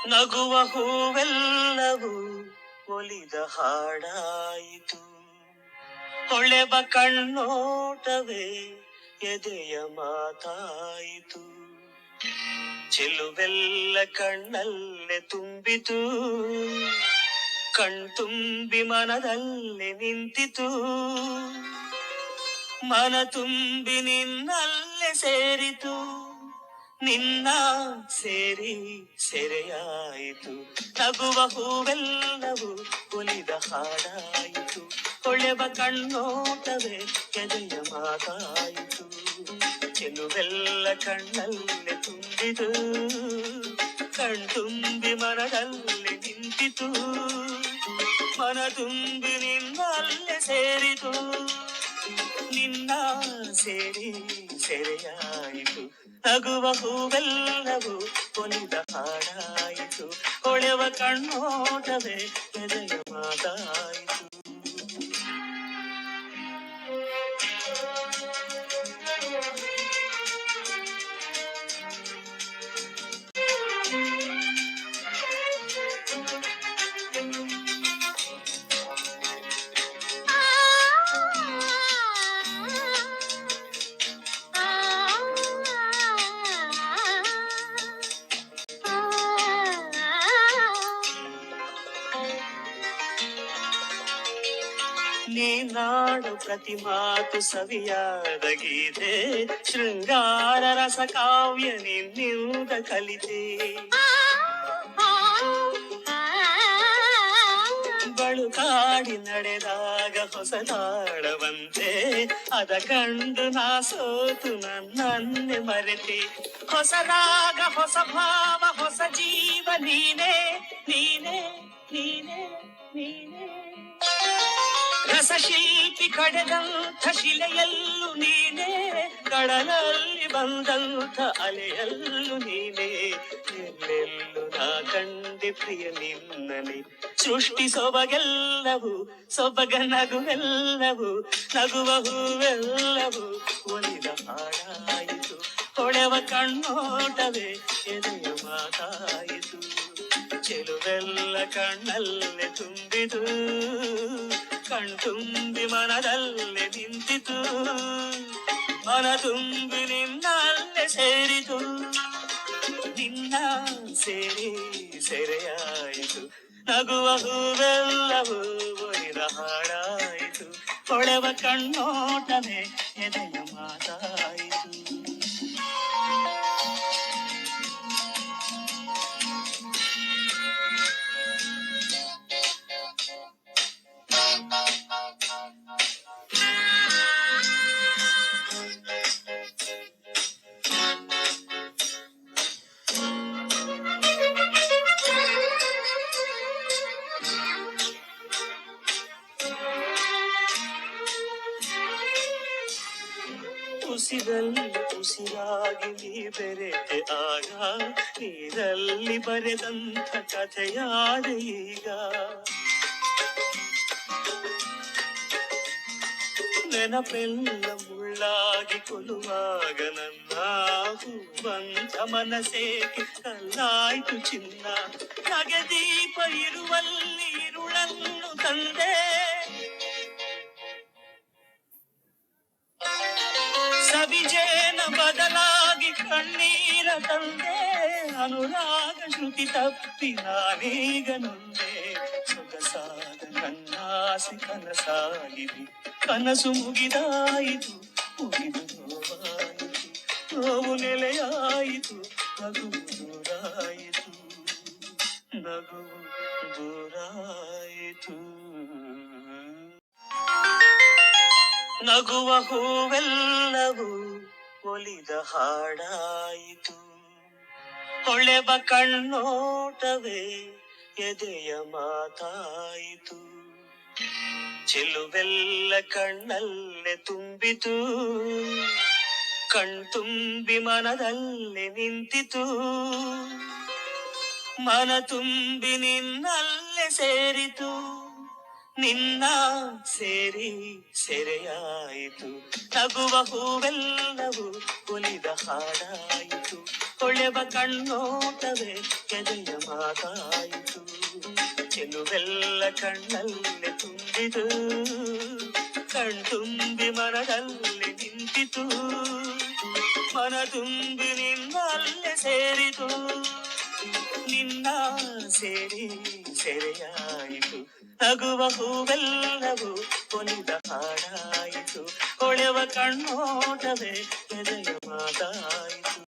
ನಗುವ ಹೂವೆಲ್ಲವೂ ಒಲಿದ ಹಾಡಾಯಿತು. ಹೊಳೆವ ಕಣ್ಣೋಟವೇ ಎದೆಯ ಮಾತಾಯಿತು. ಚೆಲುವೆಲ್ಲ ಕಣ್ಣಲ್ಲೇ ತುಂಬಿತು. ಕಣ್ತುಂಬಿ ಮನದಲ್ಲೇ ನಿಂತಿತು. ಮನ ತುಂಬಿ ನಿನ್ನಲ್ಲೇ ಸೇರಿತು. ನಿನ್ನ ಸೇರಿ ಸೆರೆಯಾಯಿತು. ನಗುವ ಹೂವೆಲ್ಲವೂ ಒಲಿದ ಹಾಡಾಯಿತು. ಹೊಳೆವ ಕಣ್ಣೋಟವೇ ಎದೆಯ ಮಾತಾಯಿತು. ಚೆಲುವೆಲ್ಲ ಕಣ್ಣಲ್ಲೇ ತುಂಬಿತು. ಕಣ್ತುಂಬಿ ಮನದಲ್ಲಿ ನಿಂತಿತು. ಮನ ತುಂಬಿ ನಿನ್ನಲ್ಲೇ ಸೇರಿತು. ನಿನ್ನ ಸೇರಿ ಸೆರೆಯಾಯಿತು. ನಗುವ ಹೂವೆಲ್ಲವೂ ಒಲಿದ ಹಾಡಾಯಿತು. ಹೊಳೆವ ಕಣ್ಣೋಟವೇ ಎದೆಯ ಮಾತಾಯಿತು. ನೀನಾಡು ಪ್ರತಿ ಮಾತು ಸವಿಯಾದ ಗೀತೆ. ಶೃಂಗಾರ ರಸ ಕಾವ್ಯ ನಿನ್ನಿಂದ ಕಲಿತೆ. ಬಳುಕಾಡಿ ನಡೆದಾಗ ಹೊಸ ತಾಳವಂತೆ. ಅದ ಕಂಡು ನಾ ಸೋತು ನನ್ನನ್ನೇ ಮರೆತೆ. ಹೊಸ ರಾಗ ಹೊಸ ಭಾವ ಹೊಸ ಜೀವ ನೀನೇ ನೀನೇ ನೀನೇ ನೀನೇ. ರಸಶಿಲ್ಪಿ ಕಡೆದಂಥ ಶಿಲೆಯಲ್ಲೂ ನೀನೇ. ಕಡಲಲ್ಲಿ ಬಂದಂಥ ಅಲೆಯಲ್ಲೂ ನೀನೇ. ಎಲ್ಲೆಲ್ಲೂ ನಾ ಕಂಡೆ ಪ್ರಿಯ ನಿನ್ನನೆ. ಸೃಷ್ಟಿ ಸೊಬಗೆಲ್ಲವೂ ಸೊಬಗ ನಗುವೆಲ್ಲವೂ. ನಗುವ ಹೂವೆಲ್ಲವೂ ಒಲಿದ ಹಾಡಾಯಿತು. ಹೊಳೆವ ಕಣ್ಣೋಟವೇ ಎದೆಯ ಮಾತಾಯಿತು. ಚೆಲುವೆಲ್ಲ ಕಣ್ಣಲ್ಲೇ ತುಂಬಿತು. ಕಣ್ತುಂಬಿ ಮನದಲ್ಲೇ ನಿಂತಿತು. ಮನ ತುಂಬಿ ನಿನ್ನಲ್ಲೇ ಸೇರಿತು. ನಿನ್ನ ಸೇರಿ ಸೆರೆಯಾಯಿತು. ನಗುವ ಹೂವೆಲ್ಲವೂ ಒಲಿದ ಹಾಡಾಯಿತು. ಹೊಳೆವ ಕಣ್ಣೋಟವೇ ಎದೆಯ ಮಾತಾಯಿತು. ಉಸಿರಲ್ಲಿ ಉಸಿರಾಗಿ ನೀ ಬೆರೆತೆ ಆಗ. ನೀರಲ್ಲಿ ಬರೆದಂಥ ಕಥೆಯಾದ ಈಗ. ನೆನಪೆಲ್ಲ ಮುಳ್ಳಾಗಿ ಕೊಲ್ಲುವಾಗ ನನ್ನ ಹೂವಂತ ಮನಸ್ಸೇಕೆ ಕಲ್ಲಾಯ್ತು ಚಿನ್ನ. ನಗೆ ದೀಪ ಇರುವಲ್ಲಿ ಇರುಳನ್ನು ತಂದೆ. ಸವಿಜೇನ ಬದಲಾಗಿ ಕಣ್ಣೀರ ತಂದೆ. ಅನುರಾಗ ಶ್ರುತಿ ತಪ್ಪಿ ನಾನೀಗ ನೊಂದೆ. ಸೊಗಸಾದ ನನ್ನಾಸೆ ಕನಸಾಗಿದೆ. ಕನಸು ಮುಗಿದಾಯಿತು. ಮುಗಿದು ನೋವಾಯಿತು. ನೋವು ನೆಲೆಯಾಯಿತು. ನಗುವು ದೂರಾಯಿತು. ನಗುವು ದೂರಾಯಿತು. ನಗುವ ಹೂವೆಲ್ಲವೂ ಒಲಿದ ಹಾಡಾಯಿತು. ಹೊಳೆವ ಕಣ್ಣೋಟವೇ ಎದೆಯ ಮಾತಾಯಿತು. ಚೆಲುವೆಲ್ಲ ಕಣ್ಣಲ್ಲೇ ತುಂಬಿತು. ಕಣ್ತುಂಬಿ ಮನದಲ್ಲೇ ನಿಂತಿತು. ಮನ ತುಂಬಿ ನಿನ್ನಲ್ಲೇ ಸೇರಿತು. ನಿನ್ನ ಸೇರಿ ಸೆರೆಯಾಯಿತು. ನಗುವ ಹೂವೆಲ್ಲವೂ ಒಲಿದ ಹಾಡಾಯಿತು. ಹೊಳೆವ ಕಣ್ಣೋಟವೇ ಎದೆಯ ಮಾತಾಯಿತು. ಚೆಲುವೆಲ್ಲ ಕಣ್ಣಲ್ಲಿ ತುಂಬಿತು, ಕಣ್ತುಂಬಿ ಮನದಲ್ಲಿ ನಿಂತಿತು. ಮನ ತುಂಬಿ ನಿನ್ನಲ್ಲೇ ಸೇರಿತು, ನಿನ್ನ ಸೇರಿ ಸೆರೆಯಾಯಿತು. ನಗುವ ಹೂವೆಲ್ಲವೂ ಒಲಿದ ಹಾಡಾಯಿತು. ಹೊಳೆವ ಕಣ್ಣೋಟವೇ ಎದೆಯ ಮಾತಾಯಿತು.